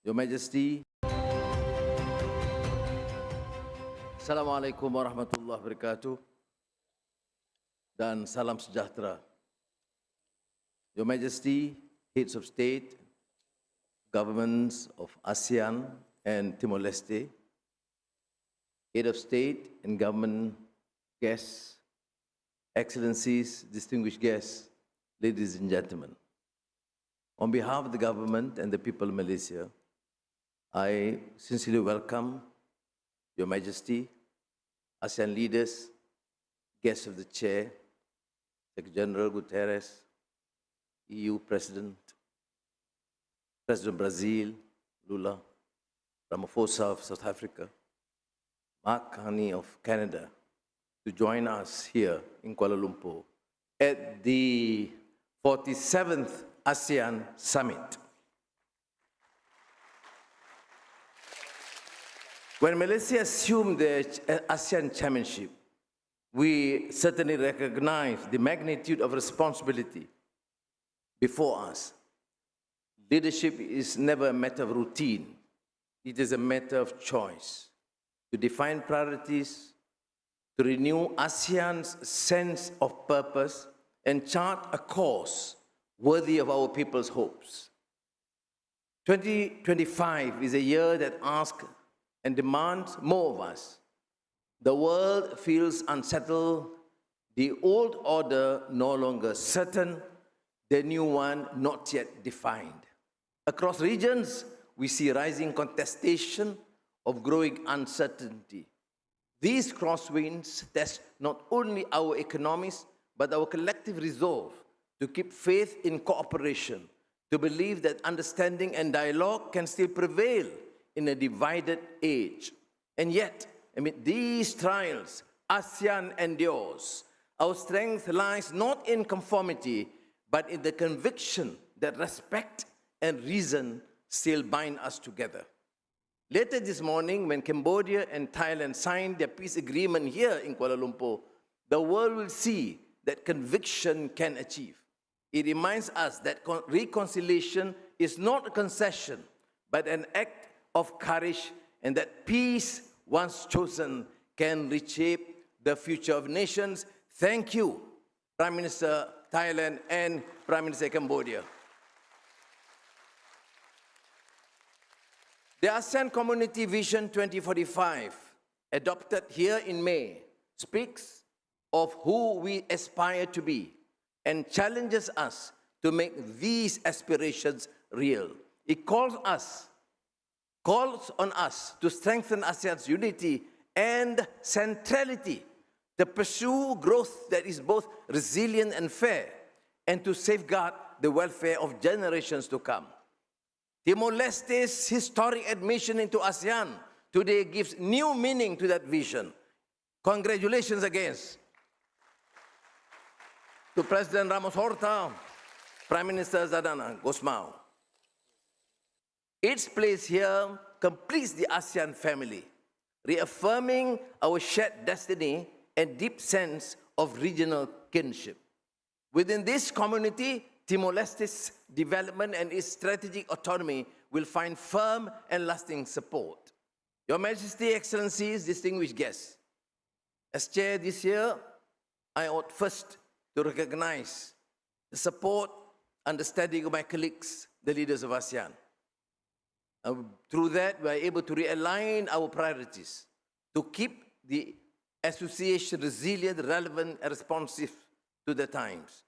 Your Majesty, Assalamualaikum warahmatullahi wabarakatuh dan salam sejahtera. Your Majesty, Heads of State, Governments of ASEAN and Timor-Leste, Head of State and Government guests, Excellencies, distinguished guests, ladies and gentlemen. On behalf of the government and the people of Malaysia, I sincerely welcome Your Majesty, ASEAN leaders, guests of the Chair, Secretary General Guterres, EU President, President Brazil, Lula, Ramaphosa of South Africa, Mark Carney of Canada, to join us here in Kuala Lumpur at the 47th ASEAN Summit. When Malaysia assumed the ASEAN chairmanship, we certainly recognize the magnitude of responsibility before us. Leadership is never a matter of routine. It is a matter of choice to define priorities, to renew ASEAN's sense of purpose, and chart a course worthy of our people's hopes. 2025 is a year that asks and demands more of us. The world feels unsettled, the old order no longer certain, the new one not yet defined. Across regions, we see rising contestation of growing uncertainty. These crosswinds test not only our economies, but our collective resolve to keep faith in cooperation, to believe that understanding and dialogue can still prevail in a divided age. And yet, amid these trials, ASEAN endures. Our strength lies not in conformity, but in the conviction that respect and reason still bind us together. Later this morning, when Cambodia and Thailand signed their peace agreement here in Kuala Lumpur, the world will see that conviction can achieve. It reminds us that reconciliation is not a concession, but an act of courage, and that peace, once chosen, can reshape the future of nations. Thank you, Prime Minister Thailand and Prime Minister Cambodia. The ASEAN Community Vision 2045, adopted here in May, speaks of who we aspire to be and challenges us to make these aspirations real. It calls on us to strengthen ASEAN's unity and centrality, to pursue growth that is both resilient and fair, and to safeguard the welfare of generations to come. Timor-Leste's historic admission into ASEAN today gives new meaning to that vision. Congratulations again to President Ramos Horta, Prime Minister Zadana Gosmao. Its place here completes the ASEAN family, reaffirming our shared destiny and deep sense of regional kinship. Within this community, Timor-Leste's development and its strategic autonomy will find firm and lasting support. Your Majesty, Excellencies, distinguished guests, as chair this year, I ought first to recognize the support, understanding of my colleagues, the leaders of ASEAN. Through that, we are able to realign our priorities to keep the association resilient, relevant, and responsive to the times.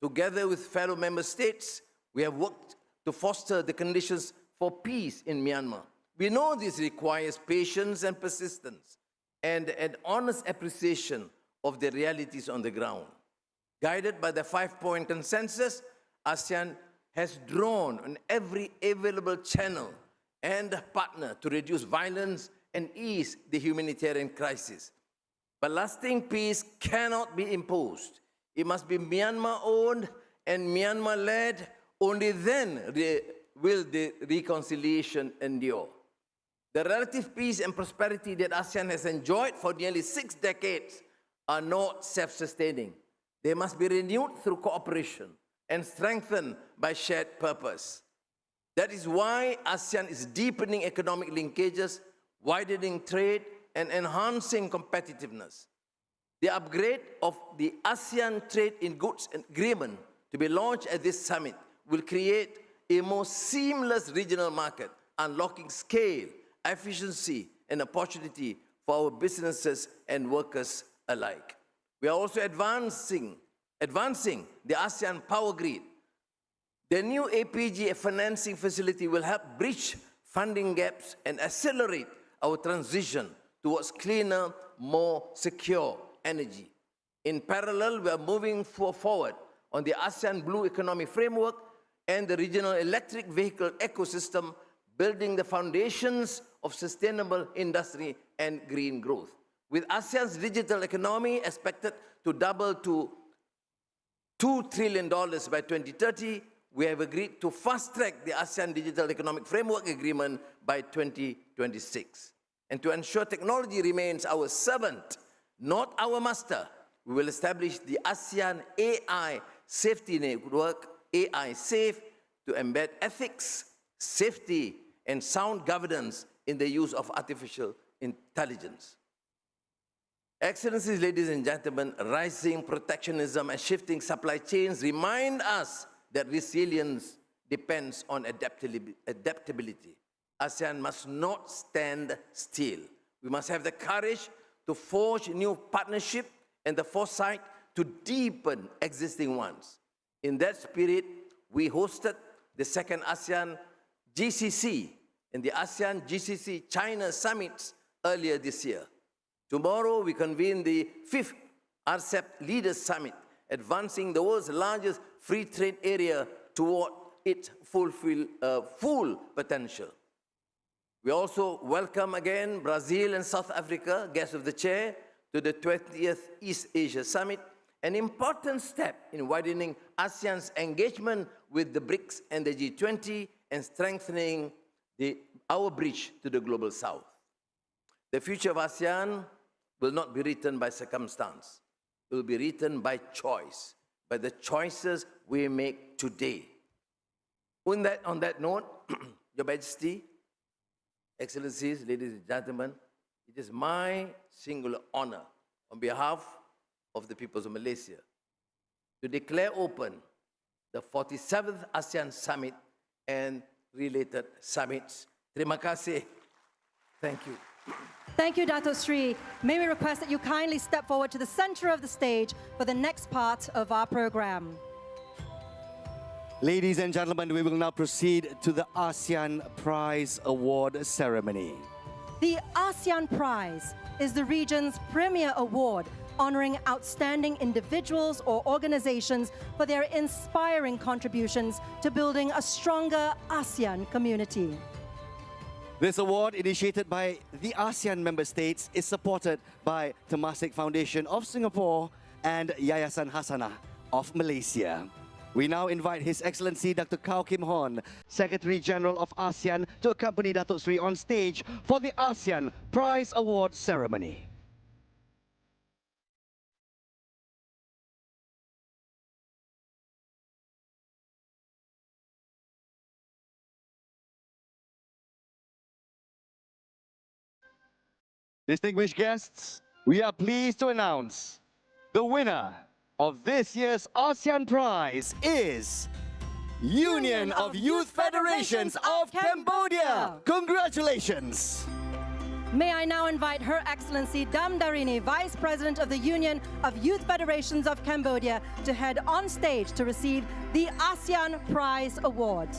Together with fellow member states, we have worked to foster the conditions for peace in Myanmar. We know this requires patience and persistence and an honest appreciation of the realities on the ground. Guided by the 5-point consensus, ASEAN has drawn on every available channel and partner to reduce violence and ease the humanitarian crisis. But lasting peace cannot be imposed. It must be Myanmar-owned and Myanmar-led. Only then will the reconciliation endure. The relative peace and prosperity that ASEAN has enjoyed for nearly 6 decades are not self-sustaining. They must be renewed through cooperation and strengthened by shared purpose. That is why ASEAN is deepening economic linkages, widening trade, and enhancing competitiveness. The upgrade of the ASEAN Trade in Goods Agreement to be launched at this summit will create a more seamless regional market, unlocking scale, efficiency, and opportunity for our businesses and workers alike. We are also advancing the ASEAN Power Grid. The new APG financing facility will help bridge funding gaps and accelerate our transition towards cleaner, more secure energy. In parallel, we are moving forward on the ASEAN Blue Economy Framework and the regional electric vehicle ecosystem, building the foundations of sustainable industry and green growth. With ASEAN's digital economy expected to double to $2 trillion by 2030, we have agreed to fast-track the ASEAN Digital Economic Framework Agreement by 2026. And to ensure technology remains our servant, not our master, we will establish the ASEAN AI Safety Network, AI Safe, to embed ethics, safety, and sound governance in the use of artificial intelligence. Excellencies, ladies and gentlemen, rising protectionism and shifting supply chains remind us that resilience depends on adaptability. ASEAN must not stand still. We must have the courage to forge new partnerships and the foresight to deepen existing ones. In that spirit, we hosted the second ASEAN GCC and the ASEAN GCC China summits earlier this year. Tomorrow, we convene the 5th RCEP Leaders Summit, advancing the world's largest free trade area toward its full potential. We also welcome again Brazil and South Africa, guests of the chair, to the 20th East Asia Summit, an important step in widening ASEAN's engagement with the BRICS and the G20 and strengthening our bridge to the global south. The future of ASEAN will not be written by circumstance. It will be written by choice, by the choices we make today. On that note, Your Majesty, Excellencies, ladies and gentlemen, it is my singular honor on behalf of the peoples of Malaysia to declare open the 47th ASEAN Summit and related summits. Terima kasih. Thank you. Thank you, Dato Sri. May we request that you kindly step forward to the center of the stage for the next part of our program. Ladies and gentlemen, we will now proceed to the ASEAN Prize Award ceremony. The ASEAN Prize is the region's premier award honoring outstanding individuals or organizations for their inspiring contributions to building a stronger ASEAN community. This award, initiated by the ASEAN member states, is supported by Temasek Foundation of Singapore and Yayasan Hasanah of Malaysia. We now invite His Excellency Dr. Kao Kim Horn, Secretary General of ASEAN, to accompany Dato Sri on stage for the ASEAN Prize Award ceremony. Distinguished guests, we are pleased to announce the winner of this year's ASEAN Prize is Union of Youth Federations of Cambodia. Congratulations! May I now invite Her Excellency Dam Darini, Vice President of the Union of Youth Federations of Cambodia, to head on stage to receive the ASEAN Prize Award.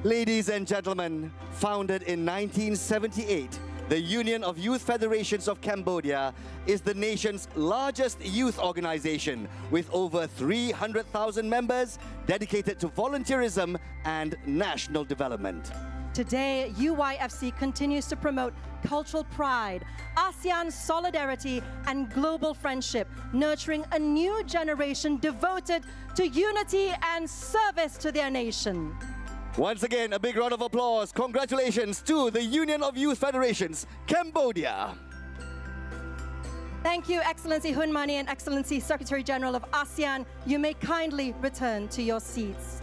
Ladies and gentlemen, founded in 1978, the Union of Youth Federations of Cambodia is the nation's largest youth organization with over 300,000 members dedicated to volunteerism and national development. Today, UYFC continues to promote cultural pride, ASEAN solidarity, and global friendship, nurturing a new generation devoted to unity and service to their nation. Once again, a big round of applause. Congratulations to the Union of Youth Federations, Cambodia. Thank you, Excellency Hun Mani and Excellency Secretary General of ASEAN. You may kindly return to your seats.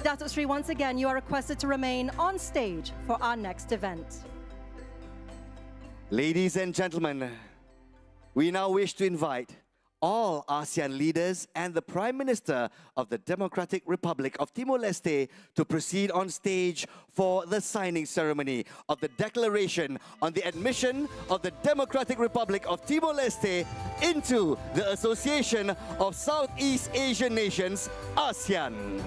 Datuk Sri, once again, you are requested to remain on stage for our next event. Ladies and gentlemen, we now wish to invite all ASEAN leaders and the Prime Minister of the Democratic Republic of Timor-Leste to proceed on stage for the signing ceremony of the Declaration on the Admission of the Democratic Republic of Timor-Leste into the Association of Southeast Asian Nations, ASEAN.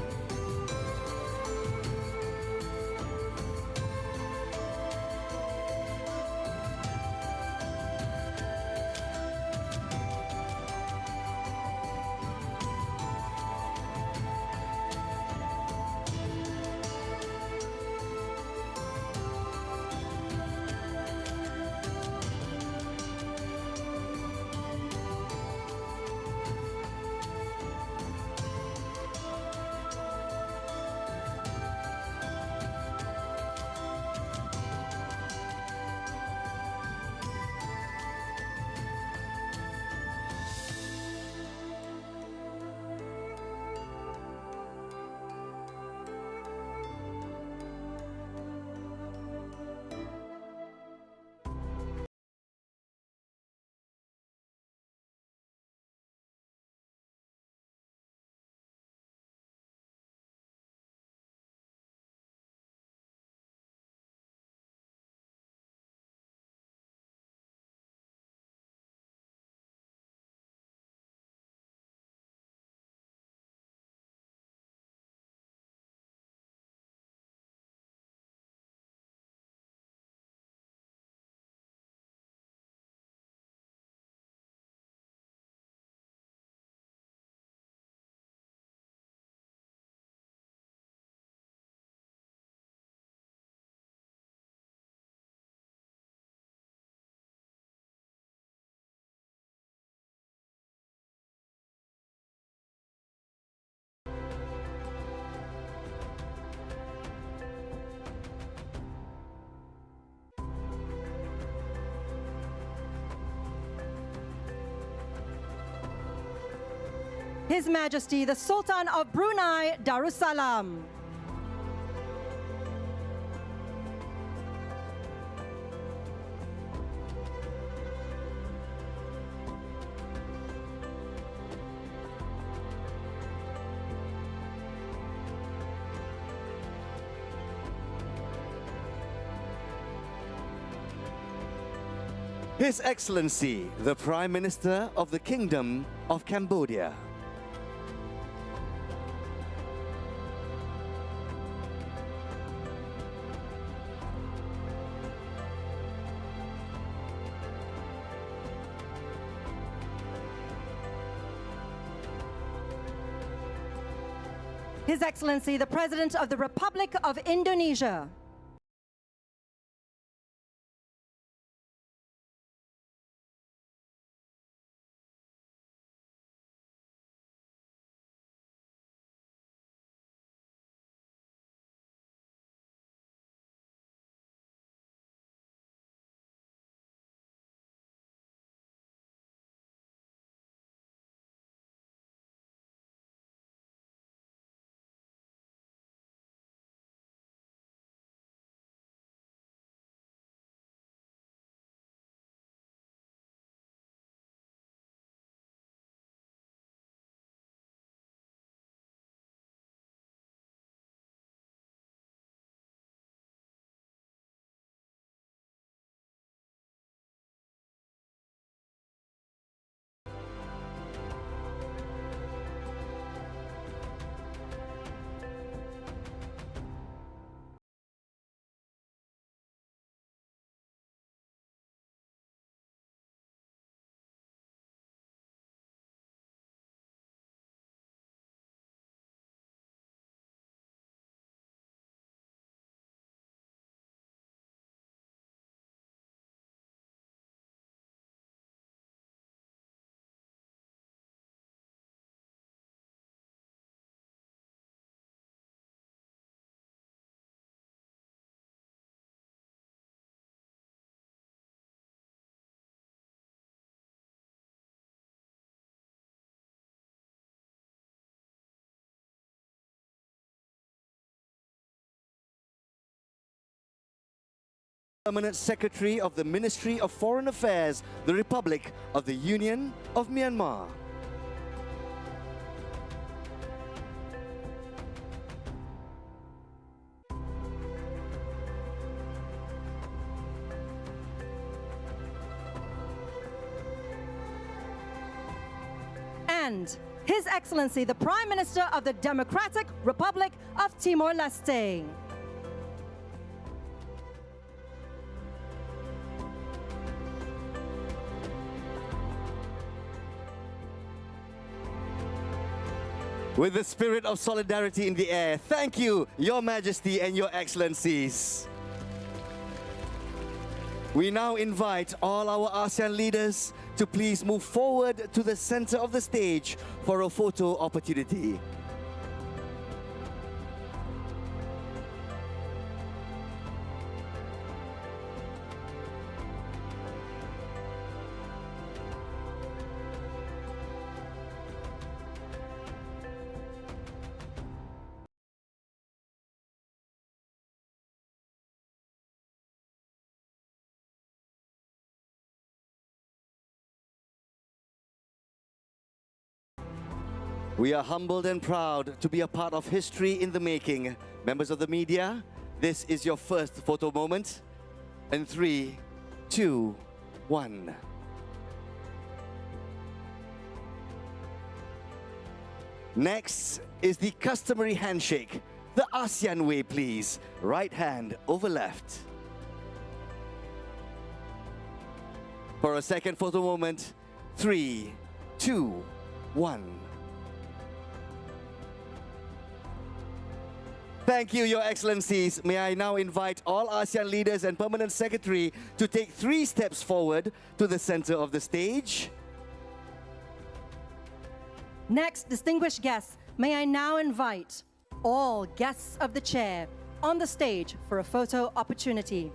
His Majesty the Sultan of Brunei Darussalam. His Excellency, the Prime Minister of the Kingdom of Cambodia. His Excellency, the President of the Republic of Indonesia. Permanent Secretary of the Ministry of Foreign Affairs, the Republic of the Union of Myanmar. And His Excellency, the Prime Minister of the Democratic Republic of Timor-Leste. With the spirit of solidarity in the air, thank you, Your Majesty and Your Excellencies. We now invite all our ASEAN leaders to please move forward to the center of the stage for a photo opportunity. We are humbled and proud to be a part of history in the making. Members of the media, this is your first photo moment. In 3, 2, 1. Next is the customary handshake. The ASEAN way, please. Right hand over left. For a second photo moment, 3, 2, 1. Thank you, Your Excellencies. May I now invite all ASEAN leaders and Permanent Secretary to take 3 steps forward to the center of the stage. Next, distinguished guests, may I now invite all guests of the chair on the stage for a photo opportunity.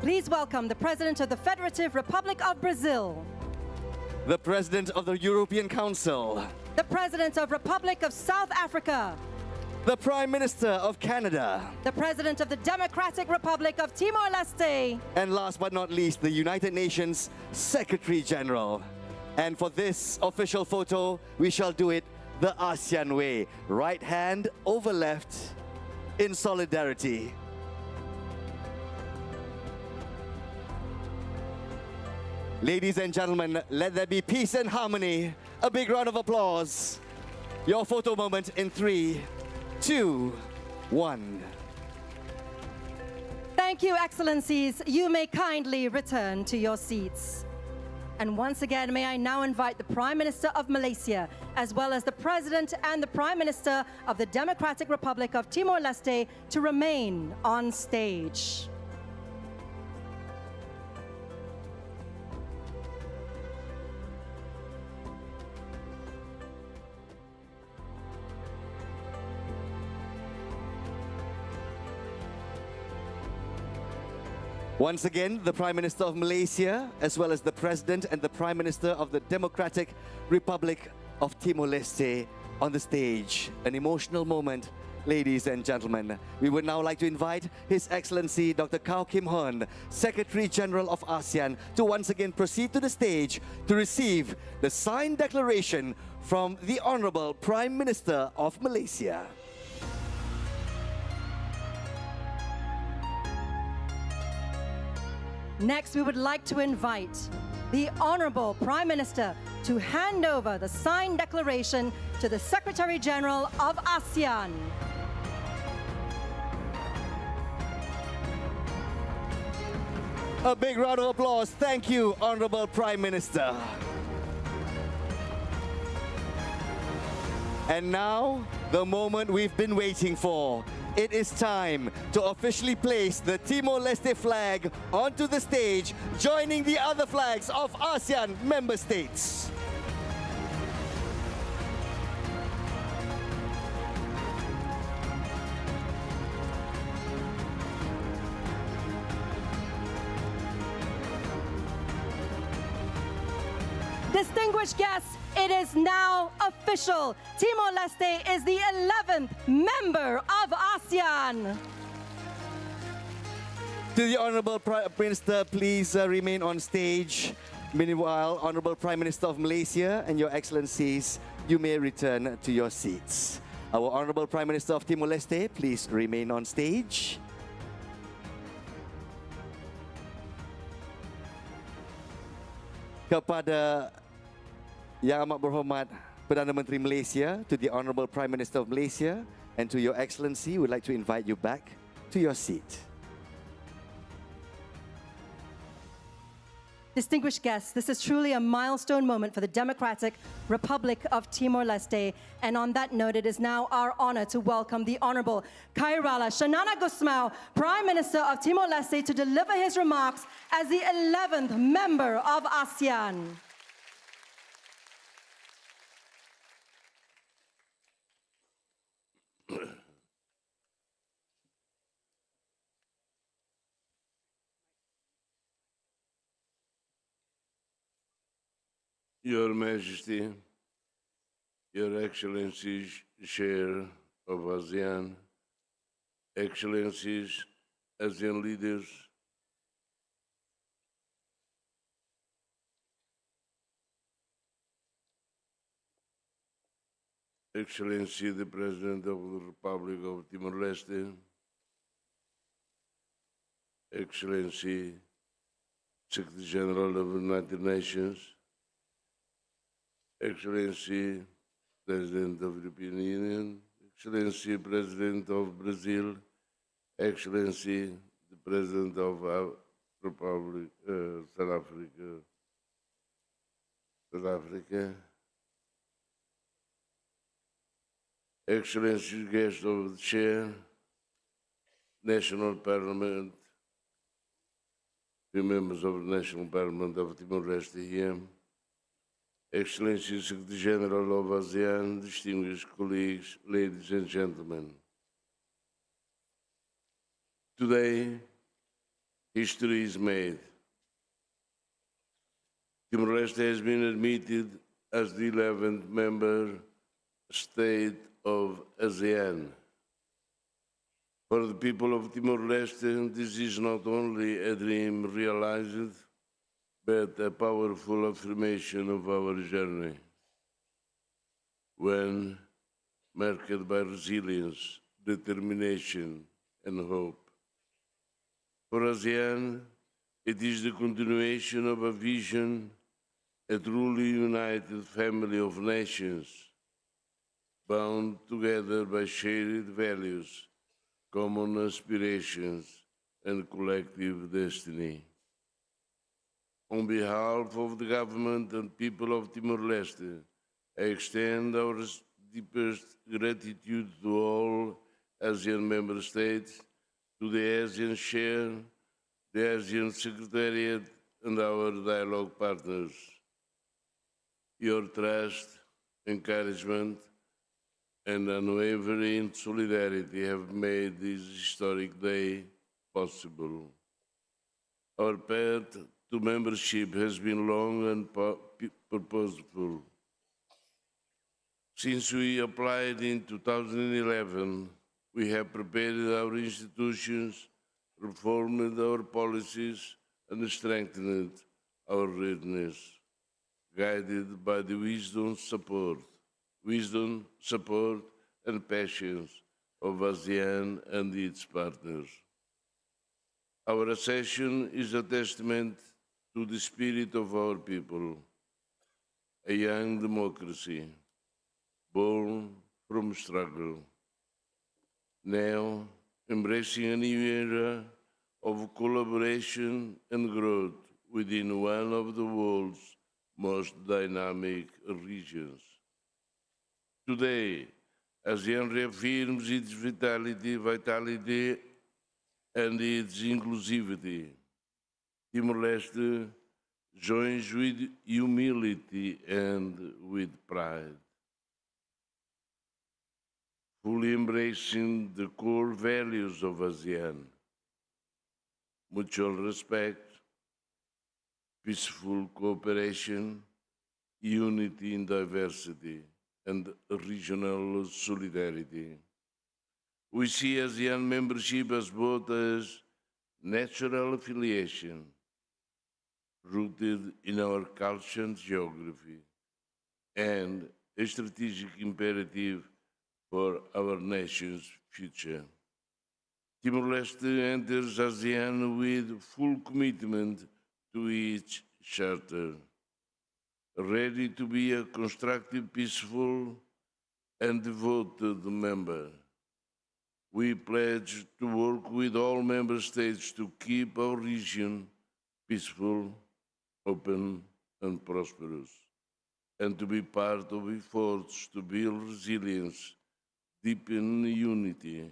Please welcome the President of the Federative Republic of Brazil, The President of the European Council, the President of Republic of South Africa, the Prime Minister of Canada, the President of the Democratic Republic of Timor-Leste, and last but not least, the United Nations Secretary General. And for this official photo, we shall do it the ASEAN way. Right hand over left in solidarity. Ladies and gentlemen, let there be peace and harmony. A big round of applause. Your photo moment in 3, 2, 1. Thank you, Excellencies. You may kindly return to your seats. And once again, may I now invite the Prime Minister of Malaysia, as well as the President and the Prime Minister of the Democratic Republic of Timor-Leste to remain on stage. Once again, the Prime Minister of Malaysia, as well as the President and the Prime Minister of the Democratic Republic of Timor-Leste on the stage. An emotional moment, ladies and gentlemen. We would now like to invite His Excellency Dr. Kao Kim Hoon, Secretary General of ASEAN, to once again proceed to the stage to receive the signed declaration from the Honorable Prime Minister of Malaysia. Next, we would like to invite the Honorable Prime Minister to hand over the signed declaration to the Secretary General of ASEAN. A big round of applause. Thank you, Honorable Prime Minister. And now, the moment we've been waiting for. It is time to officially place the Timor-Leste flag onto the stage, joining the other flags of ASEAN member states. Distinguished guests, it is now official. Timor-Leste is the 11th member of ASEAN. To the Honorable Prime Minister, please remain on stage. Meanwhile, Honorable Prime Minister of Malaysia and Your Excellencies, you may return to your seats. Our Honorable Prime Minister of Timor-Leste, please remain on stage. Kepada Yang Amat Berhormat Perdana Menteri Malaysia, to the Honorable Prime Minister of Malaysia, and to Your Excellency, we'd like to invite you back to your seat. Distinguished guests, this is truly a milestone moment for the Democratic Republic of Timor-Leste. And on that note, it is now our honor to welcome the Honorable Khairala Shanana Gusmao, Prime Minister of Timor-Leste, to deliver his remarks as the 11th member of ASEAN. Your Majesty, Your Excellencies, Chair of ASEAN, Excellencies, ASEAN leaders, Excellency, the President of the Republic of Timor-Leste, Excellency, Secretary General of the United Nations, Excellency, President of the European Union, Excellency, President of Brazil, Excellency, the President of Republic South Africa, Excellency, guests of the Chair, National Parliament, the members of the National Parliament of Timor-Leste here, Excellency, Secretary General of ASEAN, distinguished colleagues, ladies and gentlemen. Today, history is made. Timor-Leste has been admitted as the 11th member state of ASEAN. For the people of Timor-Leste, this is not only a dream realized, but a powerful affirmation of our journey, one marked by resilience, determination, and hope. For ASEAN, it is the continuation of a vision, a truly united family of nations, bound together by shared values, common aspirations, and collective destiny. On behalf of the government and people of Timor-Leste, I extend our deepest gratitude to all ASEAN member states, to the ASEAN Chair, the ASEAN Secretariat, and our dialogue partners. Your trust, encouragement, and unwavering solidarity have made this historic day possible. Our path to membership has been long and purposeful. Since we applied in 2011, we have prepared our institutions, reformed our policies, and strengthened our readiness, guided by the wisdom, support, and patience of ASEAN and its partners. Our accession is a testament to the spirit of our people, a young democracy born from struggle, now embracing a new era of collaboration and growth within one of the world's most dynamic regions. Today, ASEAN reaffirms its vitality and its inclusivity. Timor-Leste joins with humility and with pride, fully embracing the core values of ASEAN: mutual respect, peaceful cooperation, unity in diversity, and regional solidarity. We see ASEAN membership as both as natural affiliation, rooted in our culture and geography, and a strategic imperative for our nation's future. Timor-Leste enters ASEAN with full commitment to its charter, ready to be a constructive, peaceful, and devoted member. We pledge to work with all member states to keep our region peaceful, open, and prosperous, and to be part of efforts to build resilience, deepen unity,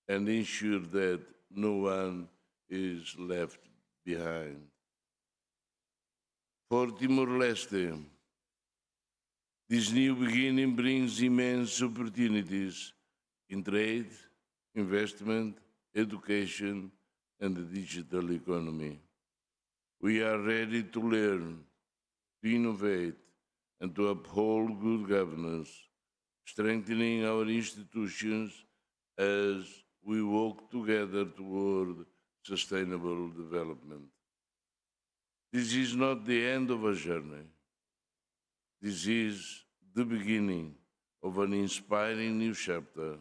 and ensure that no one is left behind. For Timor-Leste, this new beginning brings immense opportunities in trade, investment, education, and the digital economy. We are ready to learn, to innovate, and to uphold good governance, strengthening our institutions as we work together toward sustainable development. This is not the end of a journey. This is the beginning of an inspiring new chapter.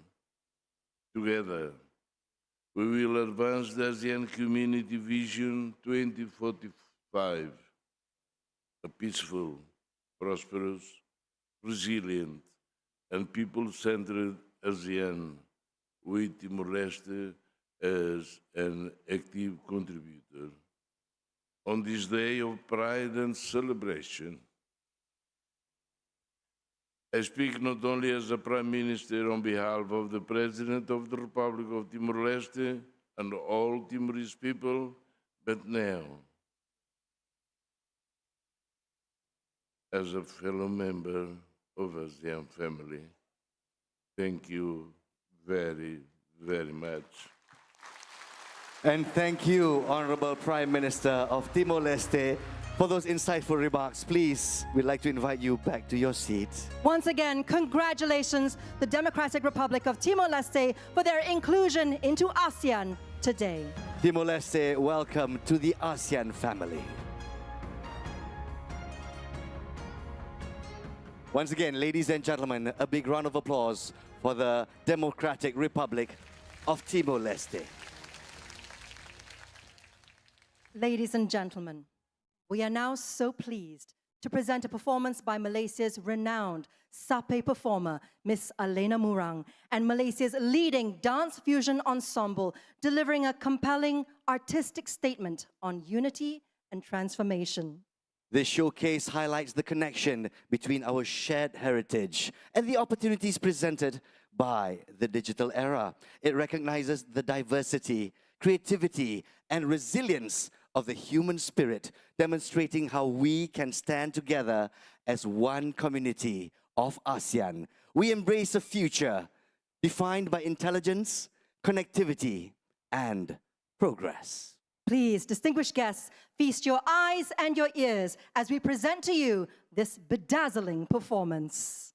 Together, we will advance the ASEAN Community Vision 2045, a peaceful, prosperous, resilient, and people-centered ASEAN, with Timor-Leste as an active contributor. On this day of pride and celebration, I speak not only as a Prime Minister on behalf of the President of the Republic of Timor-Leste and all Timorese people, but now as a fellow member of ASEAN family. Thank you very, very much. And thank you, Honorable Prime Minister of Timor-Leste, for those insightful remarks. Please, we'd like to invite you back to your seat. Once again, congratulations, the Democratic Republic of Timor-Leste, for their inclusion into ASEAN today. Timor-Leste, welcome to the ASEAN family. Once again, ladies and gentlemen, a big round of applause for the Democratic Republic of Timor-Leste. Ladies and gentlemen, we are now so pleased to present a performance by Malaysia's renowned sape performer, Miss Alena Murang, and Malaysia's leading dance fusion ensemble, delivering a compelling artistic statement on unity and transformation. This showcase highlights the connection between our shared heritage and the opportunities presented by the digital era. It recognizes the diversity, creativity, and resilience of the human spirit, demonstrating how we can stand together as one community of ASEAN. We embrace a future defined by intelligence, connectivity, and progress. Please, distinguished guests, feast your eyes and your ears as we present to you this bedazzling performance.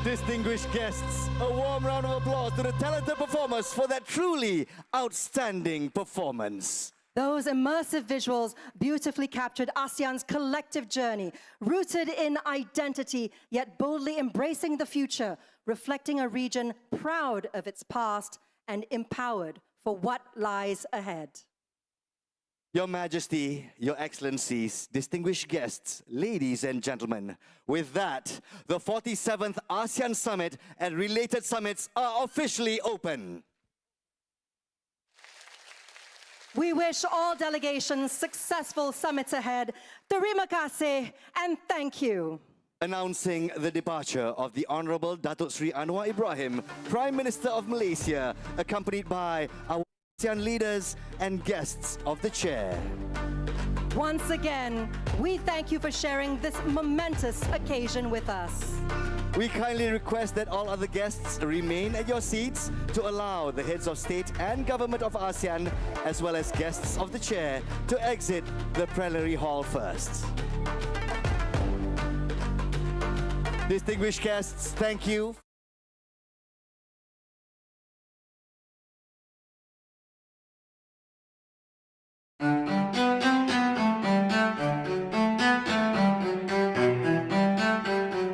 Distinguished guests, a warm round of applause to the talented performers for that truly outstanding performance. Those immersive visuals beautifully captured ASEAN's collective journey, rooted in identity, yet boldly embracing the future, reflecting a region proud of its past and empowered for what lies ahead. Your Majesty, Your Excellencies, distinguished guests, ladies and gentlemen, with that, the 47th ASEAN Summit and related summits are officially open. We wish all delegations successful summits ahead. Terima kasih and thank you. Announcing the departure of the Honorable Datuk Sri Anwar Ibrahim, Prime Minister of Malaysia, accompanied by our ASEAN leaders and guests of the chair. Once again, we thank you for sharing this momentous occasion with us. We kindly request that all other guests remain at your seats to allow the heads of state and government of ASEAN, as well as guests of the chair, to exit the plenary hall first. Distinguished guests, thank you.